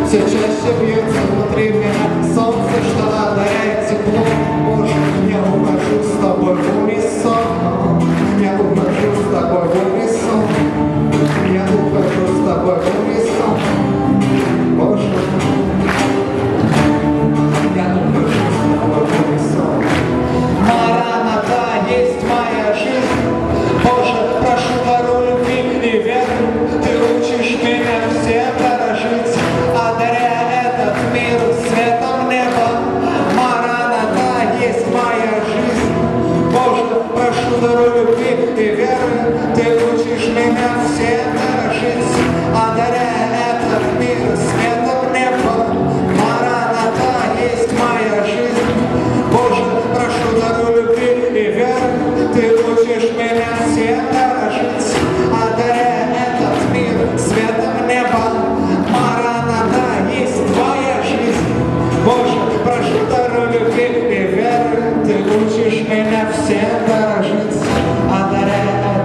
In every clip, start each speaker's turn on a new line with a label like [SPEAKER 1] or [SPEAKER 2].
[SPEAKER 1] Все чаще бьется внутри меня солнце, что одаряет тепло. Боже, я ухожу с тобой в унисон. Я ухожу с тобой в унисон. Я ухожу с тобой в унисон. Боже, я ухожу с тобой в унисон. Мараната, есть моя жизнь. Боже, прошу, даруй любви и веры. Ты учишь меня всем дорожить, одаряя этот мир светом неба. Мараната, есть моя жизнь. Боже, прошу, даруй любви и веры. Ты учишь меня всем дорожить, одаряя этот мир светом неба. Мараната, есть моя жизнь. Боже, прошу, даруй любви и веры. Ты учишь меня всем дорожить, одаряя этот мир светом неба. Мараната, есть твоя жизнь. Боже, прошу, даруй любви и веры. Ты учишь меня всем дорожить, одаряя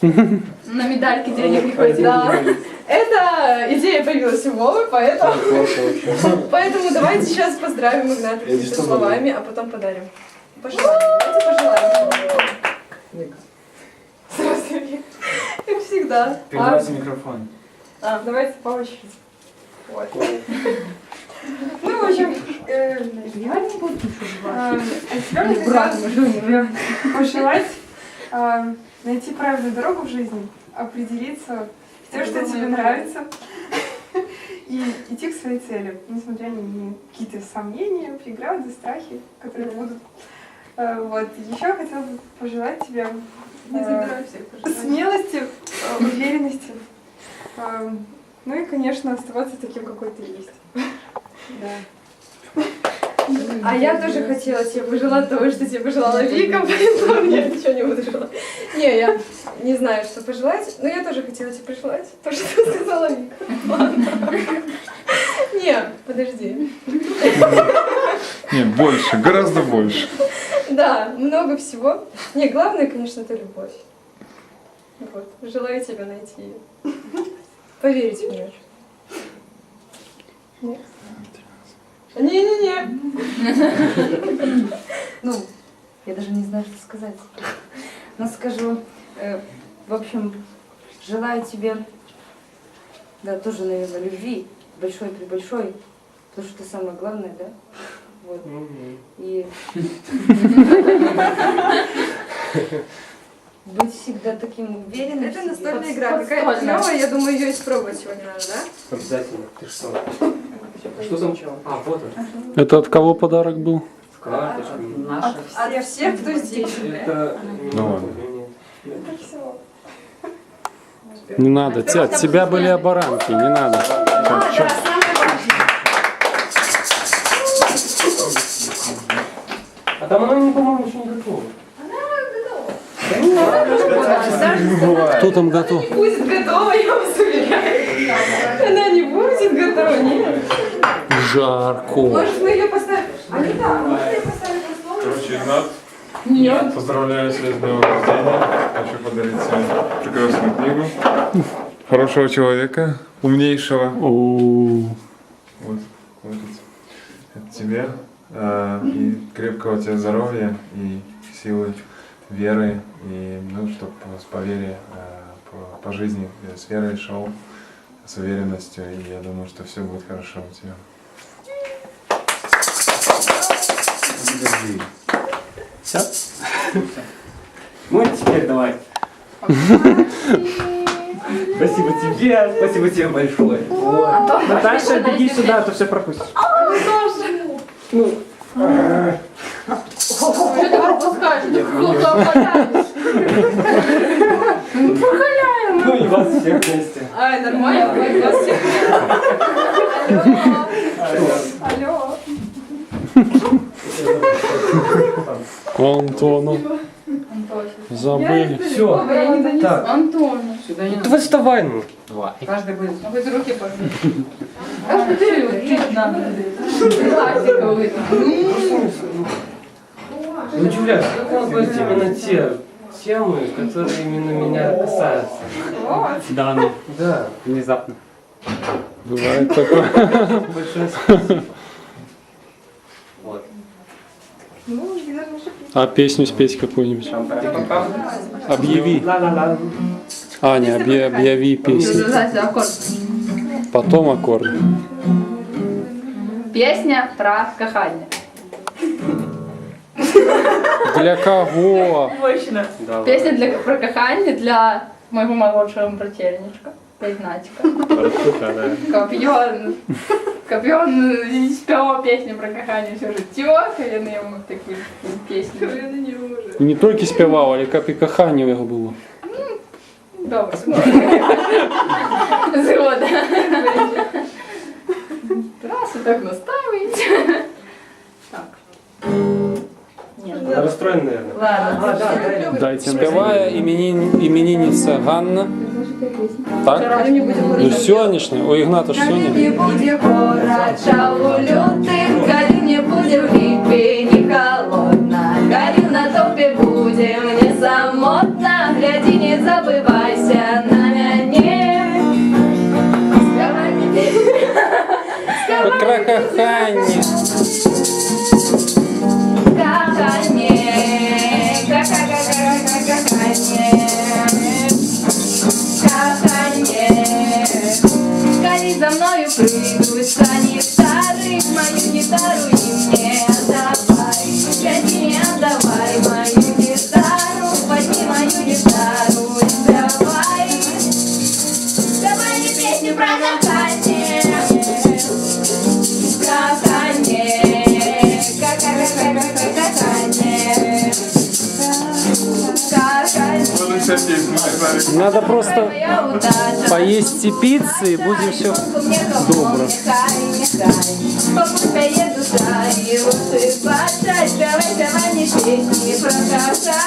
[SPEAKER 2] На медальке денег не хватит. Да. Эта идея появилась у Вовы, поэтому давайте сейчас поздравим Игната какими-то словами, а потом подарим. Пожелаем. Давайте пожелаем. Здравствуйте. Как всегда.
[SPEAKER 3] Передавайте микрофон.
[SPEAKER 2] Давайте по очереди. Вот. Ну, в общем, я не буду хотела пожелать найти правильную дорогу в жизни, определиться с тем, что тебе нравится, и идти к своей цели, несмотря на какие-то сомнения, преграды, страхи, которые будут. Вот. Еще хотела бы пожелать тебе смелости, уверенности, ну и, конечно, оставаться таким, какой ты есть. Да. А я тоже хотела тебе пожелать того, что тебе пожелала Вика, поэтому я ничего не буду желать. Не, я не знаю, что пожелать, но я тоже хотела тебе пожелать то, что сказала Вика. Ладно. Не, подожди.
[SPEAKER 4] Нет, больше, гораздо больше.
[SPEAKER 2] Да, много всего. Не, главное, конечно, это любовь. Вот. Желаю тебе найти ее. Поверить в нее. Нет? Не-не-не.
[SPEAKER 5] Ну, я даже не знаю, что сказать. Но скажу, в общем, желаю тебе, да, тоже, наверное, любви, большой-пребольшой, потому что это самое главное, да? Вот. И быть всегда таким уверенным.
[SPEAKER 2] Это настольная игра. Какая-то клевая, я думаю, ее испробовать сегодня надо, да?
[SPEAKER 3] Обязательно. Ты что? Что за начало? Вот он.
[SPEAKER 4] Это от кого подарок был?
[SPEAKER 3] Карточка.
[SPEAKER 2] От всех, кто здесь.
[SPEAKER 3] Это...
[SPEAKER 4] Ну ладно. Не надо, от тебя были оборанки, не надо. Чё?
[SPEAKER 3] А там оно, по-моему, еще не готово.
[SPEAKER 4] Кто там готов?
[SPEAKER 2] Не будет готова, я вас уверяю. Она не будет готова, нет.
[SPEAKER 4] Жарко.
[SPEAKER 2] Может, мы ее поставим? Анита, можно ее поставить на стол?
[SPEAKER 4] Короче, Игнат,
[SPEAKER 2] Нет.
[SPEAKER 4] поздравляю тебя с днем рождения. Хочу подарить тебе прекрасную книгу. Хорошего человека, умнейшего. Вот, это тебе. И крепкого тебе здоровья, и силы, веры, и, ну, чтобы с поверья по жизни, с верой шел, с уверенностью, и я думаю, что все будет хорошо у тебя.
[SPEAKER 3] Все? Ну и теперь давай. Спасибо тебе большое. Вот. Наташа, беги сюда, а то все пропустишь. Ну,
[SPEAKER 2] Что ты пропускаешь?
[SPEAKER 3] ну и вас всех вместе.
[SPEAKER 2] Ай, нормально, вас всех. Алло.
[SPEAKER 4] Антону. Забыли.
[SPEAKER 3] Все. Так.
[SPEAKER 2] Антон.
[SPEAKER 3] Давай вставай, ну. Давай.
[SPEAKER 2] Каждый будет. А вы руки пожмите. Каждый ты надо. Пластиковый.
[SPEAKER 3] Ну, Юля, как выбрать именно те темы, которые именно меня касаются?
[SPEAKER 6] Да, ну,
[SPEAKER 3] Да.
[SPEAKER 6] внезапно.
[SPEAKER 4] Бывает такое.
[SPEAKER 3] Большое спасибо. Вот.
[SPEAKER 2] Ну, наверное,
[SPEAKER 4] А песню спеть какую-нибудь? Объяви.
[SPEAKER 3] Ла-ла-ла.
[SPEAKER 4] Аня, объяви песню. Потом аккорд.
[SPEAKER 7] Песня про кохання.
[SPEAKER 4] Для кого?
[SPEAKER 7] Песня про кохання для моего молодшего брательничка, Игнатика. Копьон спел песню про кохання все життя, я на йому такі пісні.
[SPEAKER 4] І не тільки співав, але як і кохання його було.
[SPEAKER 7] Добре, згода. Раз і так настаиваете. Так. Нет,
[SPEAKER 3] Расстроен, наверное.
[SPEAKER 7] ладно.
[SPEAKER 4] Дайте співає іменинниця Ганна. Так? Ну сьогоднішня. У Ігната ж сьогодні.
[SPEAKER 5] Не буде горача у лютым, коли не буде в липе, не холодно, коли на топе будем не самотно, гляди, не не забывайся на мяне.
[SPEAKER 3] Покрахаханье.
[SPEAKER 5] Скорей за мною прыгай, стань старый, мою гитару и мне отдавай. Пяти не отдавай мою гитару, возьми мою гитару и давай. Давай мне песню про катание,
[SPEAKER 3] Надо просто поесть и пиццы, и будем все добро.
[SPEAKER 5] Попускай душа и улыбаться, давай мне песни про кота.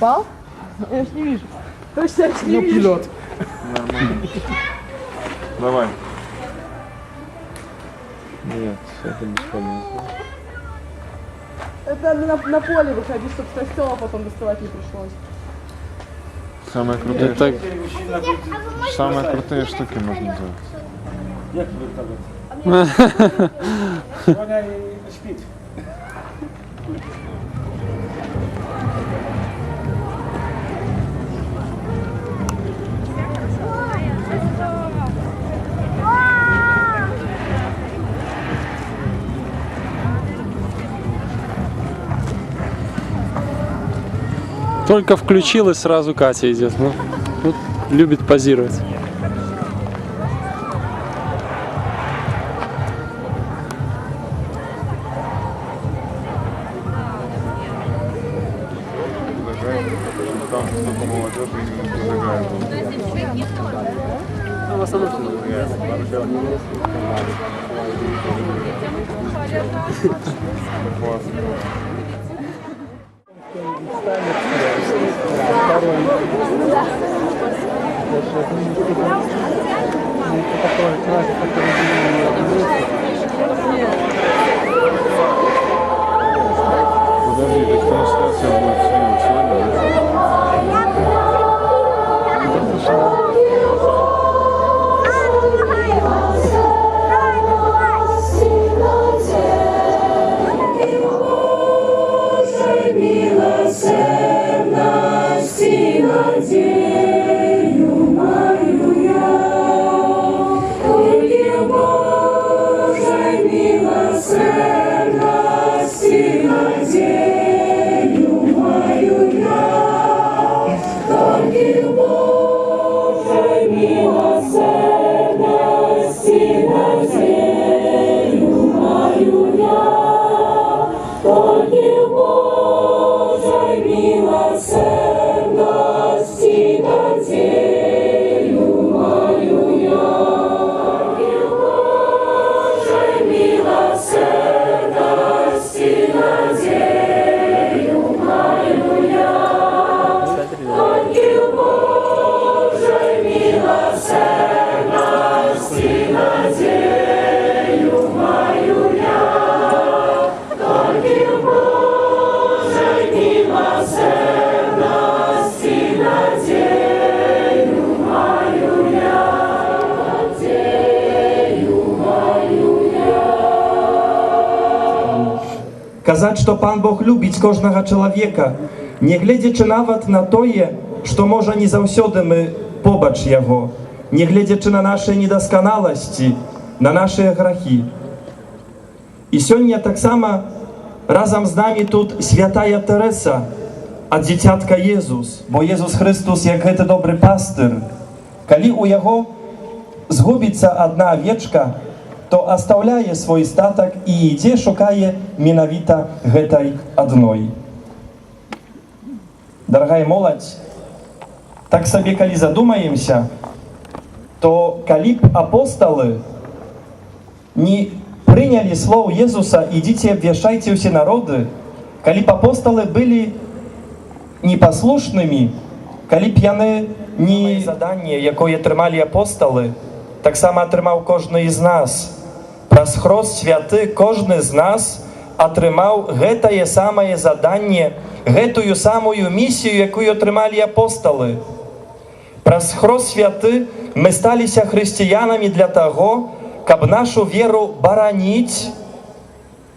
[SPEAKER 2] Пал? Я ж не вижу. Точно я ж не вижу.
[SPEAKER 4] Нормально. Давай.
[SPEAKER 3] Нет, это бесполезно.
[SPEAKER 2] Это на поле выходить, чтобы костела потом доставать не пришлось.
[SPEAKER 4] Самые крутые,
[SPEAKER 3] Это
[SPEAKER 4] самые крутые штуки можно делать.
[SPEAKER 6] Як вертолет? Ваня і спить.
[SPEAKER 3] только включил и сразу Катя идет. Ну, вот любит позировать.
[SPEAKER 4] Там столько молодежи именно предлагают. Классно. Подожди, так трансляция будет сегодня?
[SPEAKER 8] паказаць, што Пан Бог любіць кожнага чалавека, не гледзячы нават на тое, што можа не заўсёды мы побач яго, не гледзячы на нашыя недасканаласці, на нашыя грахі. І сёння таксама разам з намі тут святая Тэрэса ад дзіцятка Езус, бо Езус Христус, як гэты добры пастыр, калі ў яго згубіцца адна авечка, то астаўляе свой статак і ідзе шукае менавіта гэтай адной. Дарагая моладзь, так сабе калі задумаемся, то калі б апосталы не прынялі слоў Езуса «Ідзіце, абвяшчайце ўсе народы», калі б апосталы былі непаслушнымі, калі б яны не заданне, якое атрымалі апосталы, таксама атрымаў кожны з нас. Праз хрост святы кожны з нас атрымаў гэтае самае заданне, гэтую самую місію, якую атрымалі апосталы. Праз хрост святы мы сталіся хрысціянамі для таго, каб нашу веру бараніць,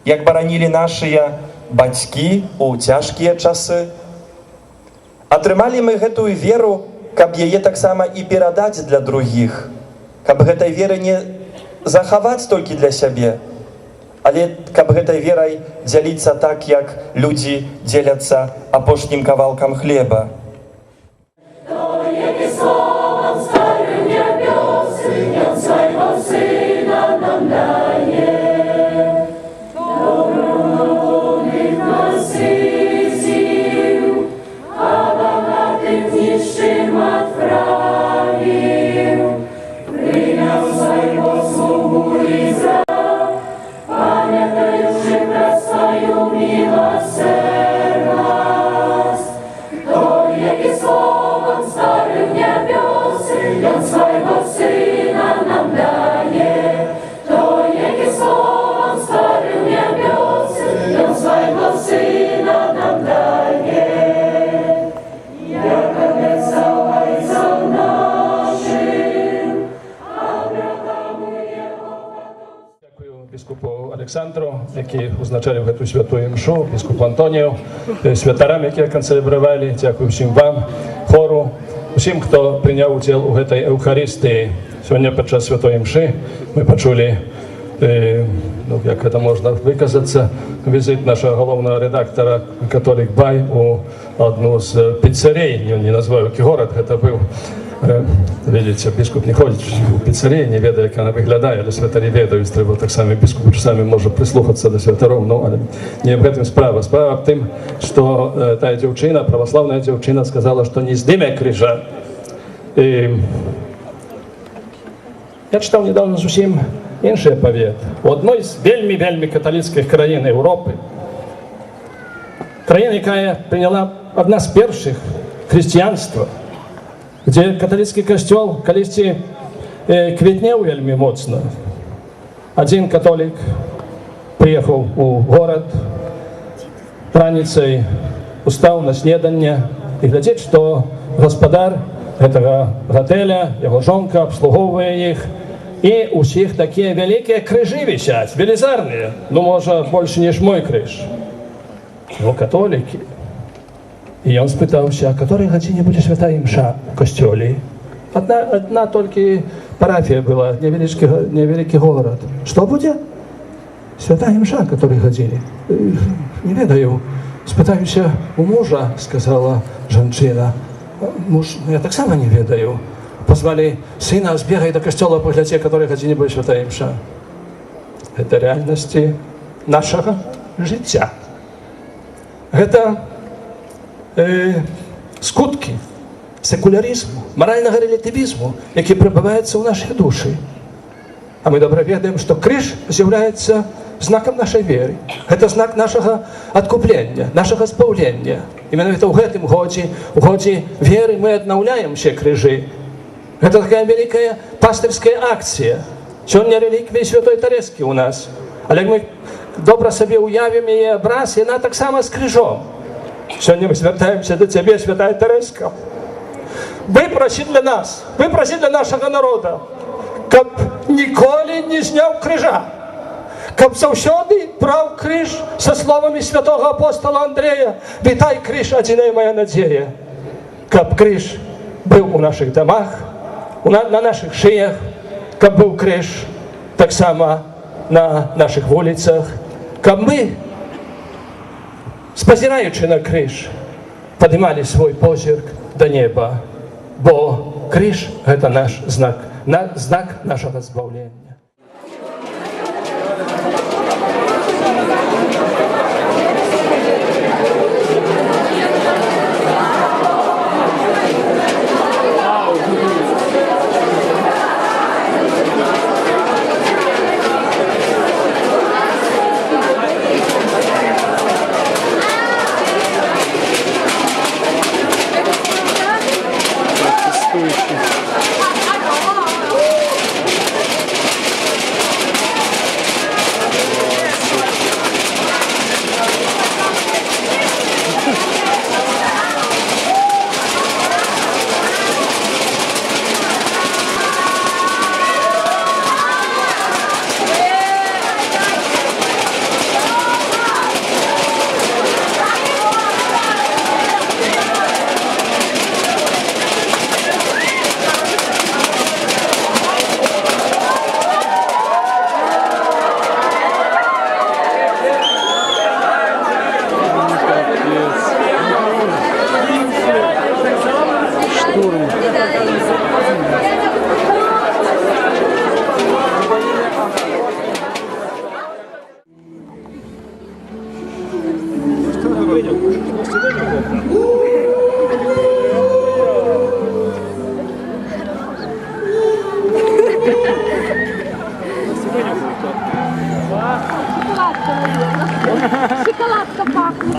[SPEAKER 8] як баранілі нашыя бацькі ў цяжкія часы. Атрымалі мы гэтую веру, каб яе таксама і перадаць для другіх, каб гэтай веры не захаваць толькі для сябе, але каб гэтай верай дзяліцца так, як людзі дзеляцца апошнім кавалкам хлеба.
[SPEAKER 6] Біскупу Александру, які узначалив гэту святую мшу, біскупу Антонію, святарам, які канцелябравалі, дзякую всім вам, хору, усім, хто прыняў удзел у гэтай Еўхарыстыі. Сёння падчас святой мшы мы пачулі, як гэта можна выказацца, візит нашага галоўнага рэдактара Католік Бай у одну з піццэрэй, не называю, які горад гэта быў. Видите, біскуп не ходить у піццерію, не ведає, як вона виглядає, але святарі ведають, треба так само біскуп часами може прислухатися до святарів, але не в этом справа. Справа в тим, що та дівчина, православна дівчина, сказала, що не здиме крижа. Я читав недавно зовсім інший оповід. У одной з вельми католицьких країн Європи, країна, яка прийняла одна з перших християнства, где католицкий костел калісьці квітнеў вельмі моцна. Один католик приехал у город, раніцай устаў на снеданне и глядзіць, что гаспадар гэтага готэля, яго жонка обслугоўвае іх, и у всіх такія вялікія крыжы висять, велізарныя, ну, можа, больше, ніж мой крыж. Ну, католики. И он спытаўся, а которой гадзіне будзе святая імша у касцёле? Одна толькі парафія была, невялікі горад. Што будзе? Святая імша, которой гадзіне? Не ведаю. Спытаюся у мужа, сказала жанчына. Муж, я таксама не ведаю. Позвали сына, збегай до касцёла, паглядзе, которой гадзіне будзе святая імша. Это реальнасці нашага жыцця. Гэта скуткі секуляризму, морального релятивизму, які прибавляються у нашій душі. А ми добре ведаємо, що криж з'являється знаком нашої віри. Це знак нашого відкуплення, нашого збавлення. Іменно в гэтым годзе, у годзе віри ми відновляємо ще крижі. Це така велика пастирська акція. Сьогодні реліквія Святої Терески у нас. Але як ми добре собі уявимо її образ, вона так само з крижом. Сьогодні ми звертаємося до Тебе, Святая Тереска. Випроси для нас, випроси для нашого народу, щоб ніколи не зняв крижа, каб заўсёды браў крыж са словамі святого апостола Андрея: «Вітай, крыж, адзіная моя надзея». Каб крыж быў у нашых дамах, на нашых шыях, каб быў крыж таксама на нашых вуліцах, каб мы, спазіраючы на крыж, падымалі свой позірк да неба, бо крыж – гэта наш знак, знак нашага збаўлення.
[SPEAKER 9] Шоколадка пахнет.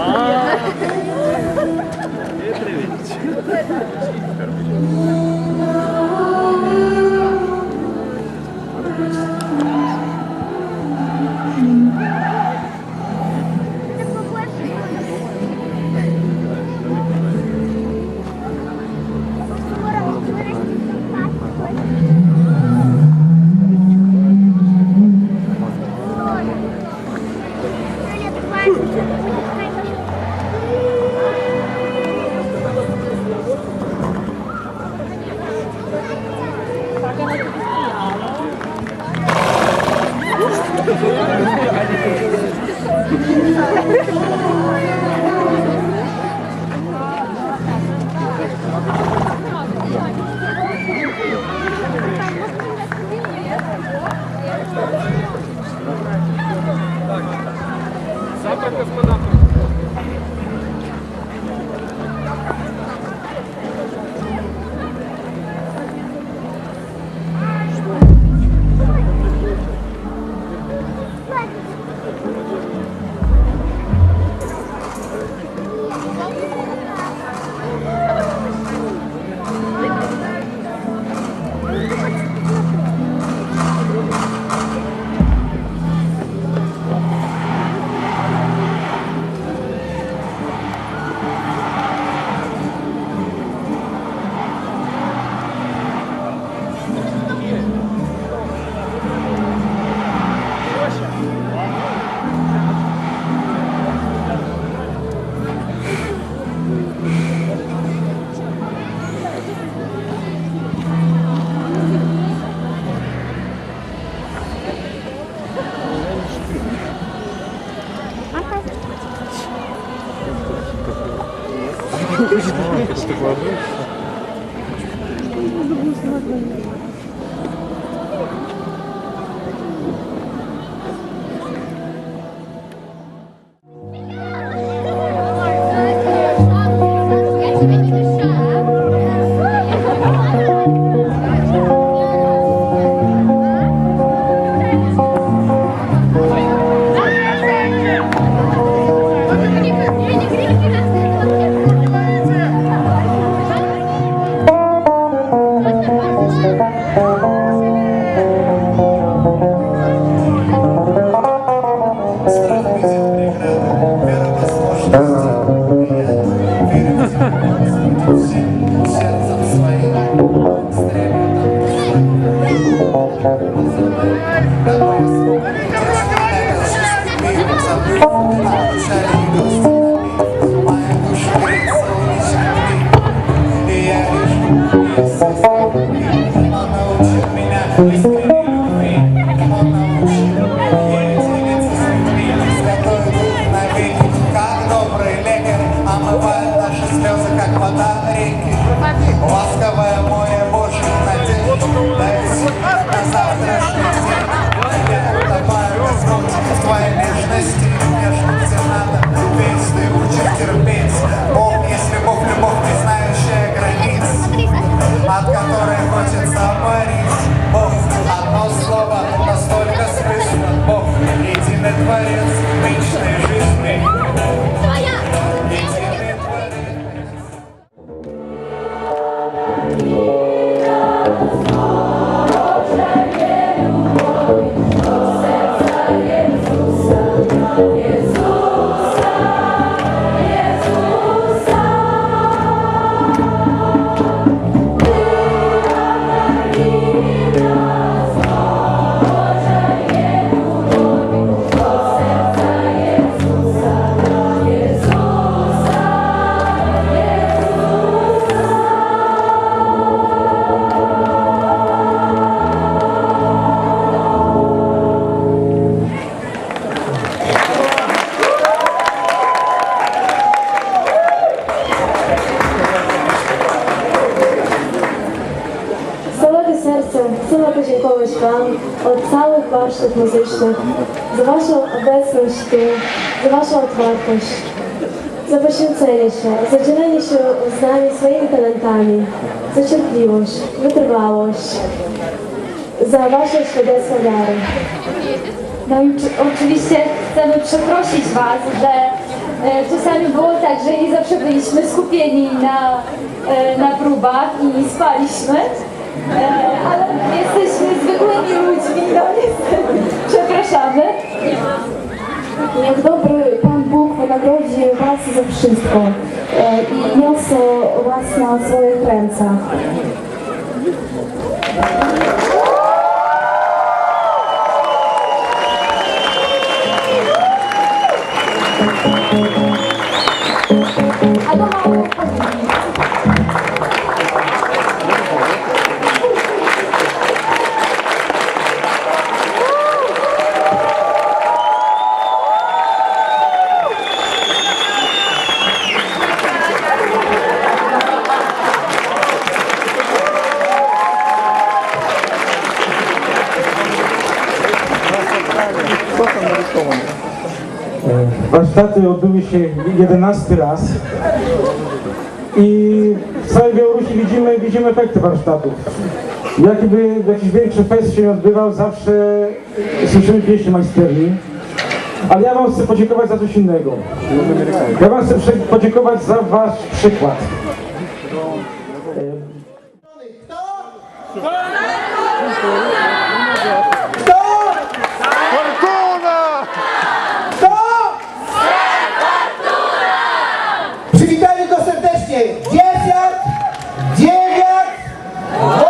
[SPEAKER 1] Ласковое море Божьих надежд, на завтрашний день. Я утопаю в твоей нежности, нежно где надо, ведь ты учишь терпеть. Бог есть любовь, любовь, не знающая границ, от которой хочется парить. Бог, одно слово, настолько слышно. Бог, единый творец личной жизни. Единый творец.
[SPEAKER 10] Chcę podziękować Wam od całych warsztatów muzycznych za Waszą obecność tu, za Waszą otwartość, za poświęcenie się, za dzielenie się z nami swoimi talentami, za cierpliwość, wytrwałość, za Wasze świadectwo wiary.
[SPEAKER 9] No i oczywiście chcemy przeprosić Was, że czasami było tak, że nie zawsze byliśmy skupieni na próbach i spaliśmy. Ale jesteśmy zwykłymi ludźmi, no niestety. Przepraszamy.
[SPEAKER 10] Niech dobry Pan Bóg wynagrodzi Was za wszystko i niosę Was na swoich rękach.
[SPEAKER 11] Warsztaty odbyły się 11 raz i w całej Białorusi widzimy efekty warsztatów. Jakby jakiś większy fest się odbywał, zawsze słyszymy pieśni majsterni. Ale ja Wam chcę podziękować za coś innego. Ja Wam chcę podziękować za Wasz przykład.
[SPEAKER 1] Przywitajmy go serdecznie! 10, 9, 8,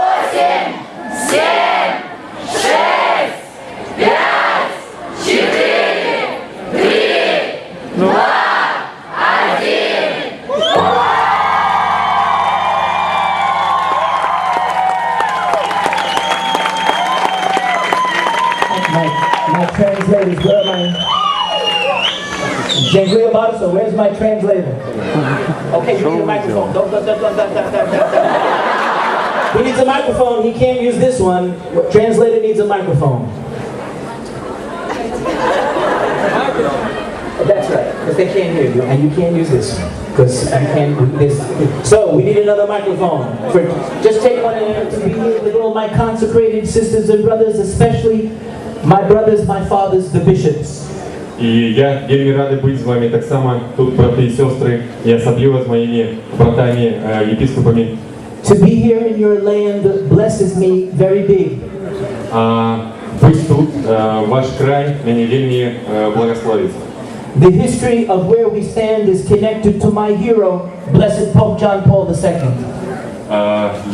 [SPEAKER 1] 7, 6, 5, 4, 3, 2,
[SPEAKER 6] 1. My translators, where am I? Dziękuję bardzo. Where's my translator? Okay, you need a microphone. He needs a microphone. He can't use this one. Translator needs a microphone. That's right, because they can't hear you, and you can't use this because you can't this. So we need another microphone. Just take one to be here with all my consecrated sisters and brothers, especially my brothers, my fathers, the bishops.
[SPEAKER 12] І я вельми радий бути з вами так само тут, брати і сестри, і особливо з моїми братами, єпископами.
[SPEAKER 6] To be here in your land blesses me very big.
[SPEAKER 12] Бути тут, ваш край, мене вельми благословить.
[SPEAKER 6] The history of where we stand is connected to my hero, Blessed Pope John Paul II.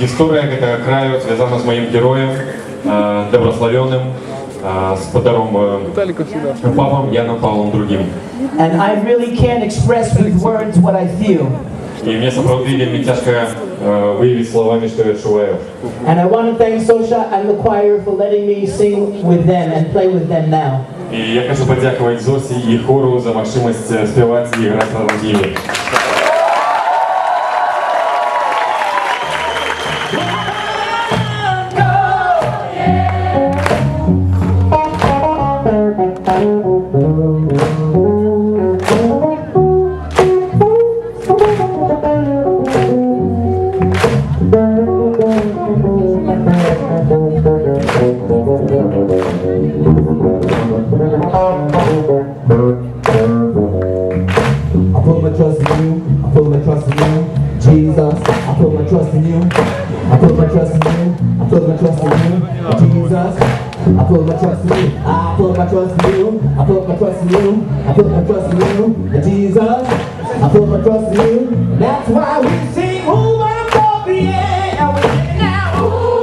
[SPEAKER 12] Історія цього краю зв'язана з моїм героєм, добрословенним с Подаром Павлом, Яном Павлом другим.
[SPEAKER 13] And I really can't express with words what I feel.
[SPEAKER 12] И мне сапраўды вельмі цяжка выявіць словамі, што я адчуваю.
[SPEAKER 13] And I want to thank Sosha and the choir for letting me sing with them and play with them now.
[SPEAKER 12] І я хочу падзякаваць Зосі і хору за магчымасць спяваць і іграць разам з імі.
[SPEAKER 13] That's why we sing, who I'm gonna be, yeah, we sing now, who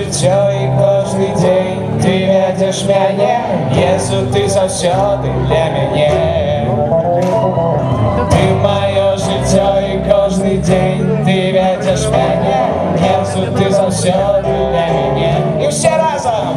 [SPEAKER 1] життя і кожний день ти ведеш мене, Єсу, ти завсёди для мене. Ти моє життя і кожний день ти ведеш мене, Єсу, ти завсёди для мене. І всі разом!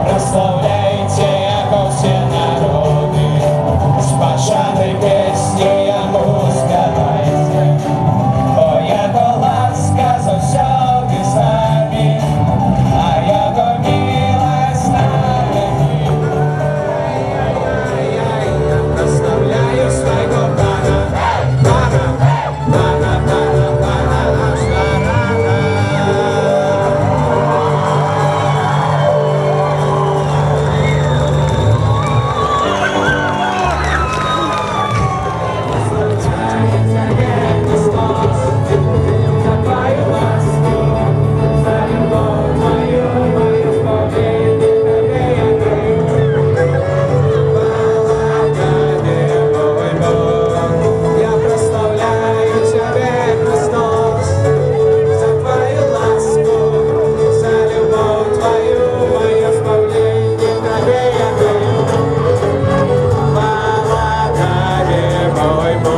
[SPEAKER 1] Прославляйте Его все народы, с пожарной песней Ему спевайте. О, Его ласка завсёды с нами, а Его милость нами. Я прославляю своего Бога, Бога, Бога, Бога, Бога, наш Бога. Я прославляю Тебя, Христос, за Твою ласку, за любовь Твою, мое исполнение Тебе я даю. Слава Тебе, мой Бог.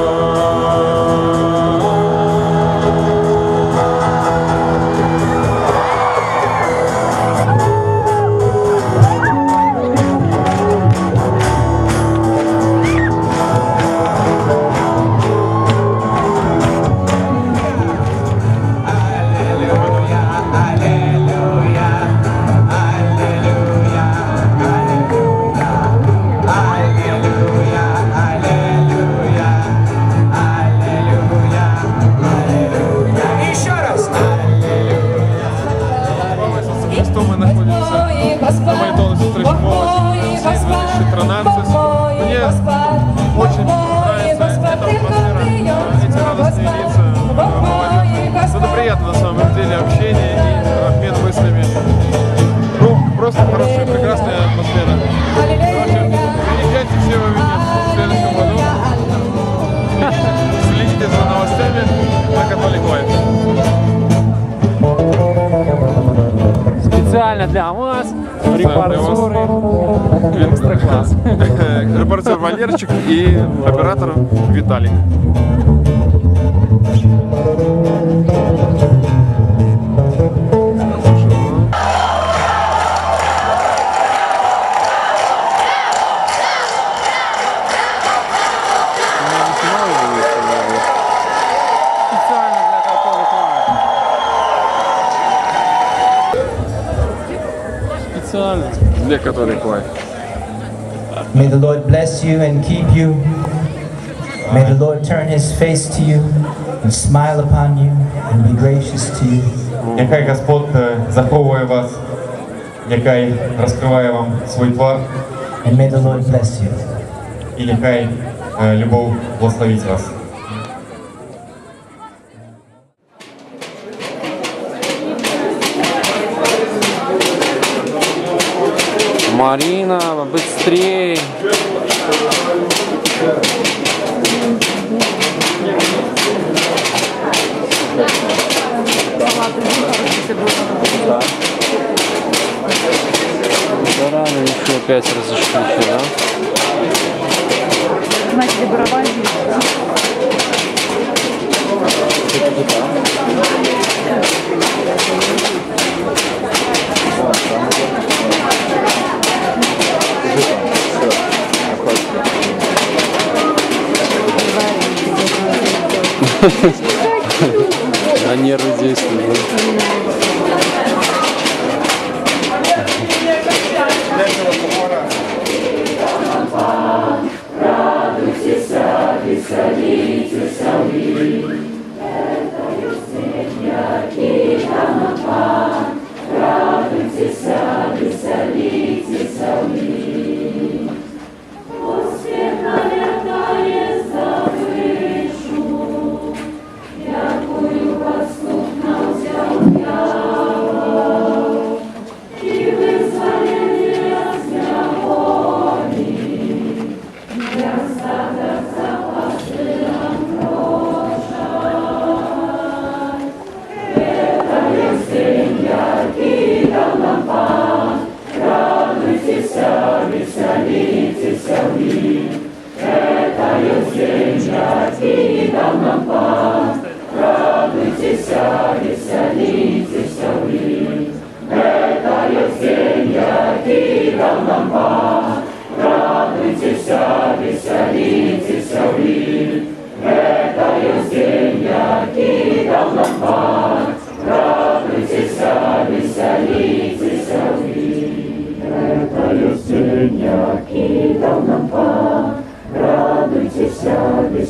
[SPEAKER 1] Еще раз.
[SPEAKER 4] Что мы находимся на Майтоне Сестры молодости 2013. Мне очень нравится эта атмосфера, эти радостные лица молодежи. Это приятно на самом деле общение и обмен мыслями. Ну, просто хорошая, прекрасная атмосфера. Короче, приезжайте все в Венецию в следующем году. Следите за новостями на Catholic Life.
[SPEAKER 3] Специально для вас репортер экстра класс.
[SPEAKER 4] Репортер Валерчик и оператор Виталий.
[SPEAKER 3] Специально.
[SPEAKER 4] Для Catholic Life.
[SPEAKER 14] May the Lord bless you and keep you. May the Lord turn His face to you and smile upon you and be gracious to you.
[SPEAKER 12] Нехай Господь заховує вас, нехай розкриває вам свій твар.
[SPEAKER 14] And may the Lord bless you.
[SPEAKER 12] І нехай любов благословить вас.
[SPEAKER 3] Марина, быстрее. Да рано еще опять разошлись, да?
[SPEAKER 5] Значит, барабан
[SPEAKER 3] На нервы действует.
[SPEAKER 1] Радуйтесь, веселитесь, радуйтесь, веселитесь, успех налетает за вышу, якую поступно взял я.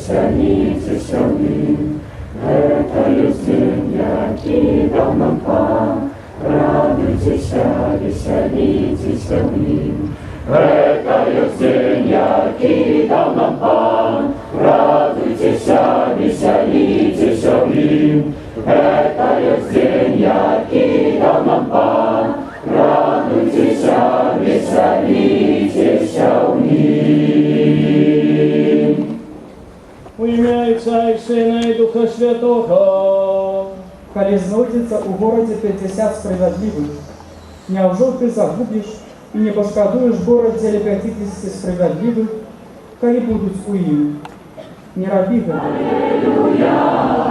[SPEAKER 15] веселитесь в ним. Это есть день, який дал нам Пан. Радуйтесь, веселитесь в ним. Это есть день, який дал нам Пан. Радуйтесь, веселитесь в ним. Это есть день, який дал нам Пан. Радуйтесь, веселитесь в ним.
[SPEAKER 6] У ім'я Отця і Сина і Духа Святого.
[SPEAKER 16] Коли знойдется у городе 50 справедливых, неужели ты загубишь и не пошкодуешь в городе ли 50 справедливых, коли будут у им? Не роби этого.
[SPEAKER 15] Аллилуйя,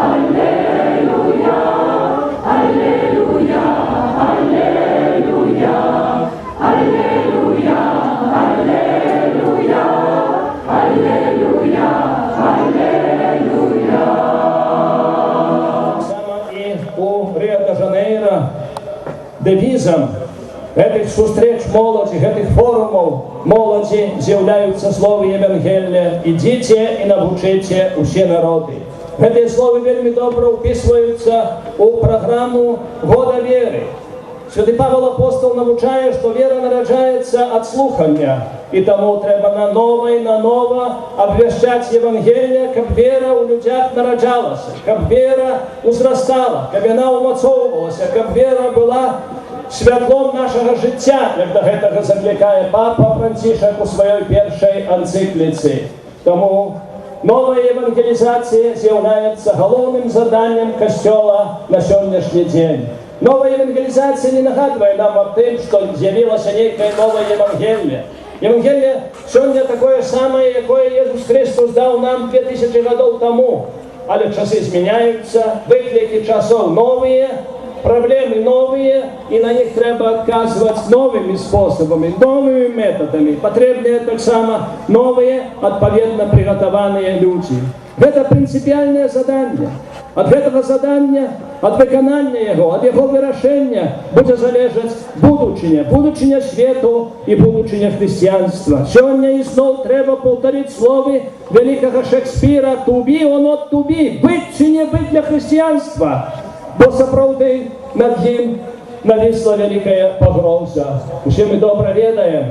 [SPEAKER 15] аллилуйя, аллилуйя, аллилуйя, аллилуйя, аллилуйя, аллилуйя, аллилуйя.
[SPEAKER 6] І у Ріо-де-Жанейро девізом гэтых сустрэч моладзі, гэтых форумаў моладзі з'яўляюцца словы Евангелія: «Ідзіце і навучыце усе народы». Гэтыя словы вельмі добра ўпісваюцца ў праграму года веры. Святы Павел Апостол навучае, што вера нараджаецца ад слухання, і таму трэба нанова абвяшчаць Евангелие, каб вера ў людзях нараджалася, каб вера узрастала, каб яна ўмацоўвалася, каб вера была святлом нашага жыцця, як да гэтага заклікае папа Францішак у сваёй першай энцыкліцы. Таму новая евангелізацыя з'яўляецца галоўным заданнем Касцёла на сённяшні дзень. Новая евангелізацыя не нагадвае нам аб тым, што з'явілася нейкае новае Евангелие. Евангелие сёння такое самае, якое Jesús Христос даў нам 2000 гадоў таму. Але часы змяняюцца, выклікі часоў новыя, проблемы новые, и на них треба отказывать новыми способами, новыми методами. Потребны так само новые, отповедно приготованные люди. Это принципиальное задание. От этого задания, от виконання его, от его вирашення буде залежать будучиня свету и будучиня християнства. Сьогодні і знов треба повторити слови великого Шекспіра: «To be or not to be», бить чи не бить для християнства. Бо сапраўды над ім нависла великая погроза. Все мы добро ведаем,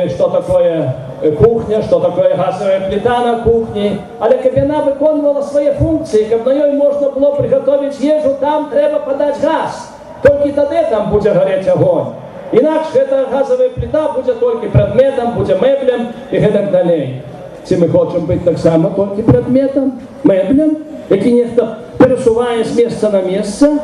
[SPEAKER 6] что такое кухня, что такое газовая плита на кухне. Але каб яна выконвала свои функции, каб на ёй можно было приготовить ежу, там треба подать газ. Только тогда там будет гореть огонь. Иначе эта газовая плита будет только предметом, будет меблем и так далее. Все мы хотим быть так само только предметом, меблем, який нехто пересувае з месца на месца.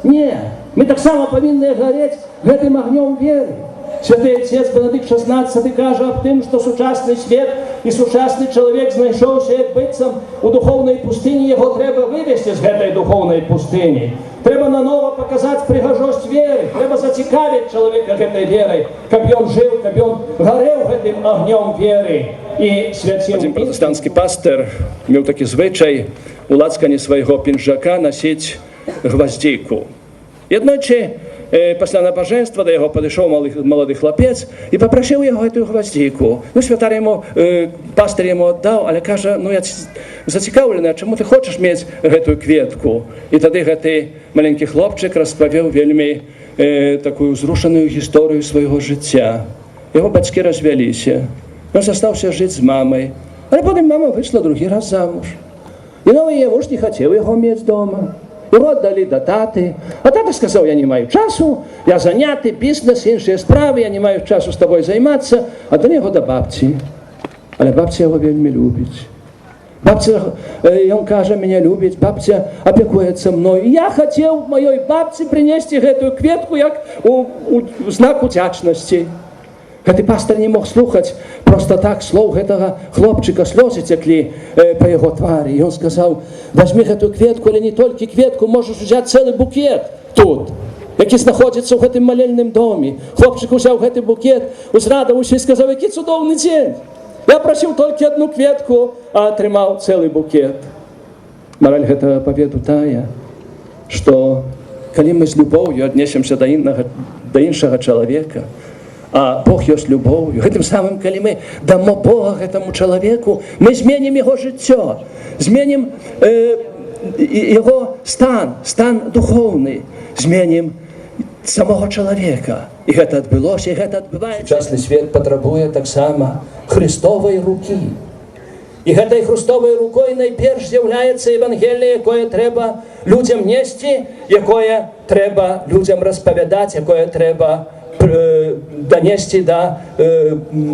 [SPEAKER 6] Не, мы так само повинны гореть гэтым огнем веры. Святы Отец Бенедикт XVI кажа аб тым, што сучасны свет і сучасны чалавек знайшоўся як быццам у духовнай пустыні, яго трэба вывесці з гэтай духовнай пустыні. Трэба нанова паказаць прыгажосць веры, трэба зацікавіць чалавека гэтай верай, каб ён жыў, каб ён гарэў гэтым агнём веры і свяціў. Адзін пратэстанцкі пастыр меў такі звычай у лацкані свайго пінжака насіць гваздзейку. І аднойчы пасля набажэнства да яго падышоў малады хлапец і папрасіў яго гэтую гваздзейку. Святар яму, пастыр яму аддаў, але кажа: «Ну я зацікаўлены, а чаму ты хочаш мець гэтую кветку?» І тады гэты маленькі хлопчык распавёў вельмі такую ўзрушаную гісторыю свайго жыцця. Яго бацькі развяліся. Ён застаўся жыць з мамай, але потым мама выйшла другі раз замуж. І новы яе муж не хацеў яго мець дома. Его отдали до таты, а тата сказал: «Я не маю часу, я заняты, бізнес, іншыя справы, я не маю часу з тобой займацца», а до него до бабці. Але бабця яго вельмі любіць. Бабця, ён кажа, меня любіць, бабця апякуецца мной. Я хацеў маёй бабцы прынесці гэтую кветку як у знак удзячнасці. Гэты пастор не мог слухаць просто так слоў гэтага хлопчыка, слёзы цеклі па яго твары. І ён сказаў: «Возьми гэтую кветку, але не толькі кветку, можаш узяць цэлы букет тут, які знаходзіцца ў гэтым малельным доме». Хлопчык узяў гэты букет, узрадаваўся і сказаў: «Які цудоўны дзень! Я прасіў толькі одну кветку, а атрымаў цэлы букет». Мараль гэтага аповеду тая, што калі мы з любоўю аднесемся да іншага чалавека, а Бог ёсць любоўю. Гэтым самым, калі мы дамо Бога гэтаму чалавеку, мы зменім яго жыццё, зменім яго стан духоўны, зменім самого чалавека. І гэта адбылося, і гэта адбываецца. Сучасны свет патрабуе таксама Христовай рукі. І гэтай Христовай рукой найперш з'яўляецца Евангелие, якое трэба людзям несці, якое трэба людзям распавядаць, якое трэба данесці да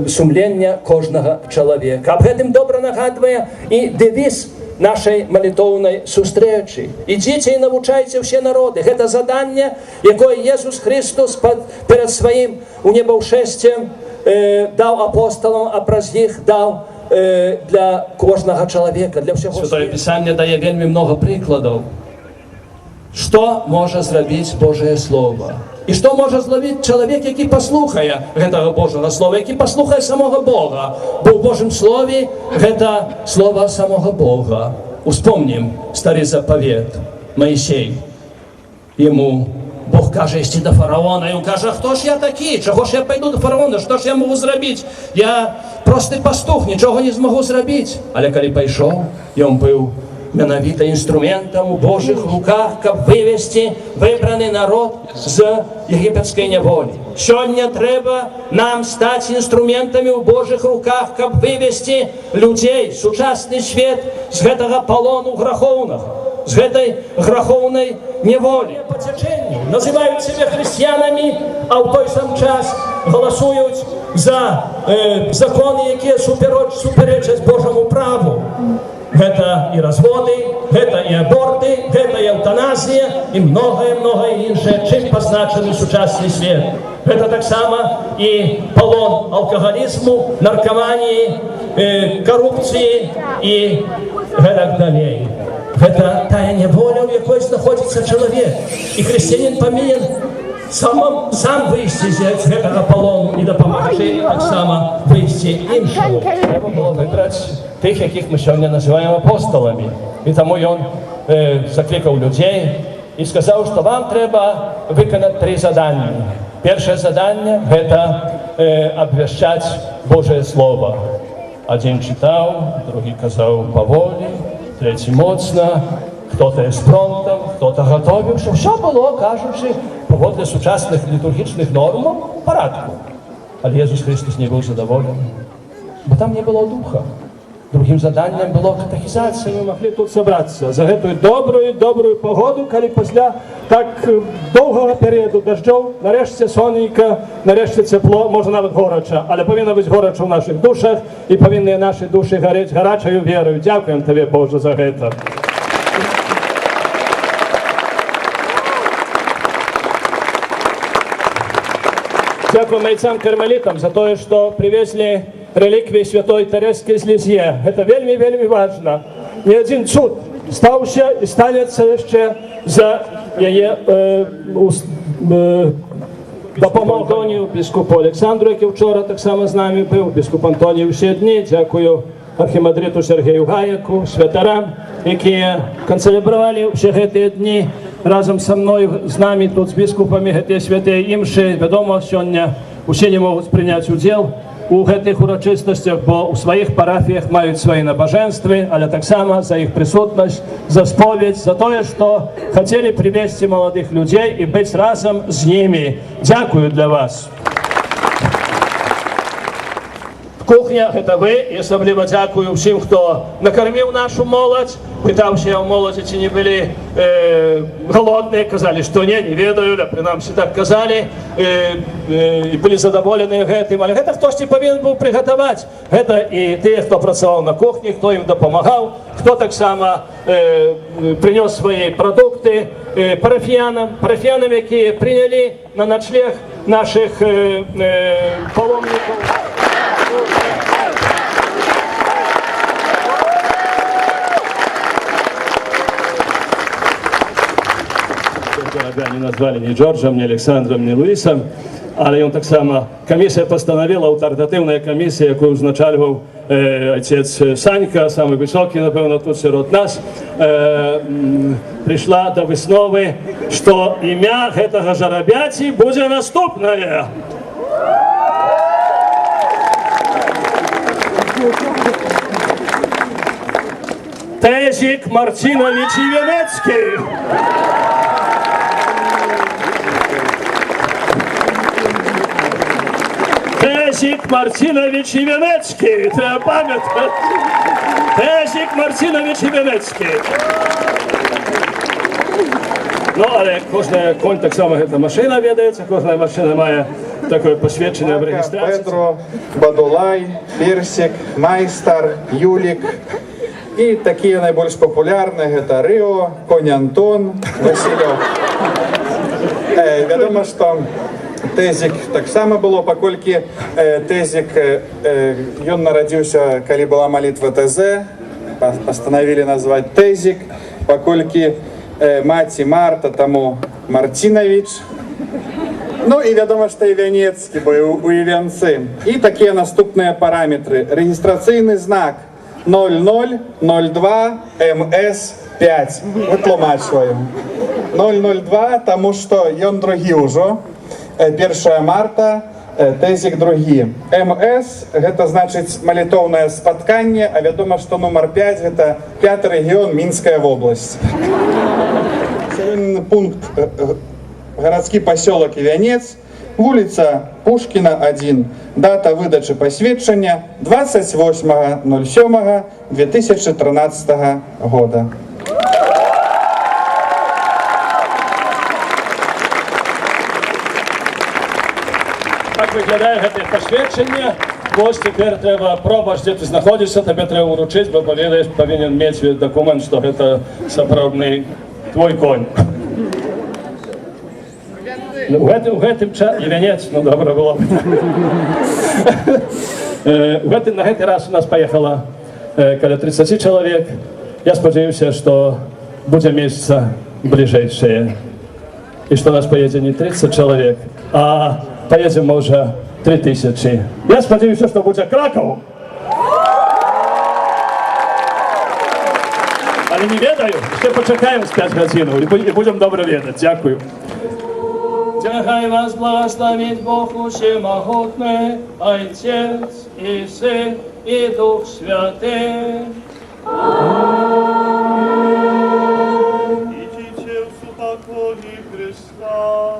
[SPEAKER 6] сумлення кожнага чалавека. Аб гэтым добра нагадвае і дэвіз нашай малітоўнай сустрэчы. Ідзіце і навучайце ўсе народы. Гэта заданне, якое Jesús Христос перад сваім унебаўшэсцем даў апосталам, а праз іх даў для кожнага чалавека, для ўсяго. Святое Пісанне дае вельмі много прыкладаў, што можа зрабіць Божае Слово. І што можа зловіць чалавек, які паслухае гэтага Божага Слова, які паслухае самога Бога. Бо ў Божым Слове гэта Слова самога Бога. Успомнім Стары Запавет. Маісей. Яму Бог кажа ісці да фараона, і ён кажа: хто ж я такі? Чаго ж я пайду да фараона? Што ж я магу зрабіць? Я просты пастух, нічога не змагу зрабіць. Але калі пайшоў, ён быў менавіта інструментам у Божых руках, каб вывесці выбраны народ з егіпецкай няволі. Сёння трэба нам стаць інструментамі ў Божых руках, каб вывесці людзей, сучасны свет з гэтага палону грахоўнага, з гэтай грахоўнай няволі. Па цячэнню называюць сябе хрысціянамі, а ў той сам час галасуюць за законы, якія супярэчаць Божаму праву. Гэта і разводы, гэта і аборты, гэта і эўтаназія, і многае іншае, чым пазначаны сучасны свет. Гэта таксама і палон алкагалізму, наркаманіі, карупцыі і гэтак далей. Гэта тая няволя, у якой знаходзіцца чалавек. І хрысціянін павінен сам выйсці з гэтага палону і дапамагчы таксама выйсці іншаму. Трэба было выбраць тых, якіх мы сёння называем апосталамі. І таму ён заклікаў людзей і сказаў, што вам трэба выканаць 3 заданні. Першае заданне – гэта абвяшчаць Божае Слово. Адзін чытаў, другі казаў паволі, трэці моцна, хто-то з фронтам, хто-то гатовіўся. Все было, кажучы, паводле сучасных літургічных нормаў, парадку. Але Jesús Христос не быў задаволены, бо там не было духа. Другим заданнем было катехізацыя. Мы маглі тут сабрацца за гэтую добрую погоду, калі пасля так доўгага перыяду дажджоў, нарэшце сонейка, нарэшце цепло, можа нават горача, але павінна быць горача ў нашых душах і павінныя нашы душы гарэць гарачаю верою. Дзякуем Табе, Божа, за гэта. Дякуем айцам-кармелітам за тое, што привезлі реліквіі святой Тэрэскі з Лізье. Гэта вельмі важна. Ні адзін цуд стаўся і станецца яшчэ за яе дапамогу. Антонію, біскупу Александру, які вчора таксама з намі быў, біскуп Антоній усе дні. Дзякую архімандрыту Сергею Гаяку, святарам, якія канцэлябравалі ўсе гэтыя дні разам са мной, з намі тут, з біскупамі, гэтыя святыя імшы. Вядома, сёння усе не могуць прыняць удзел у гэтых урачыстасцях, бо ў сваіх парафіях маюць свае набажэнствы, але таксама за іх прысутнасць, за споведь, за тое, што хацелі прывесці маладых людзей і быць разам з імі. Дзякую для вас. Кухня – гэта вы, і асабліва дзякую ўсім, хто накарміў нашу моладзь. Пытаўся я ў моладзі, ці не былі галодныя, казалі, што не ведаю, прынамсі так казалі, і былі задаволеныя гэтым, але гэта хтосьці павінен быў прыгатаваць. Гэта і тыя, хто працаваў на кухні, хто ім дапамагаў, хто таксама прынёс свае прадукты парафіянам, якія прынялі на начлег нашых паломнікаў. Они назвали не Джорджем, не Александром, не Луисом, але ён таксама, камісія пастанавіла, аўтарытатыўная камісія, якую узначальваў отец Санька, самый высокі, напэўна, тут сярод нас, прыйшла да высновы, што імя гэтага жарабяці будзе наступнае. Tezik Marcinowicz Iwienecki. Tezik Marcinowicz Iwienecki. Trzeba pamiętać. Tezik Marcinowicz Iwienecki. No ale кожна конь так само эта машина ведається, кожна машина має таке посвідчення в реєстрації.
[SPEAKER 17] Петро, Бадулай, Персик, Майстар, Юлік. І такі найбільш популярні – це Рио, Конь Антон, Васильов. Відомо, що Тезик так само було, покольки Тезик, він народився, коли була молитва ТЗ, постановили назвати Тезик, покольки маці Марта, тому Мартинович. Ну і відомо, що Івянецький, бо у Івянці. І такі наступні параметри. Реєстраційний знак 0002 МС5. Витлумачуємо. 002, тому що він другий уже. 1 марта, Тезик другі. МС – це значить молитовне споткання, а відомо, що номер 5 – це 5-й регіон, Мінська область. Пункт городский поселок Ивянец, улица Пушкина, 1. Дата выдачи посвідчення 28.07.2013 года.
[SPEAKER 6] Так виглядає це посвідчення. Ось тепер треба пробач, де ти знаходишся, тебе треба вручити, бо повинен мати документ, що це справжній твій конь. В гэтым часе Івянець, ну добре було. На гэты раз у нас поехало каля 30 человек. Я сподіваюся, що буде месяца ближайшие. И что у нас поедет не 30 человек, а поедем мы уже 3000. Я сподіваюся, що буде Краков. Але не ведаю, ще почекаємо з 5 годин і будемо добре ведати. Дякую. Тягай вас благословить Бог Всемогутний, Отец и Сын и Дух Святый. Идите в покое Христа.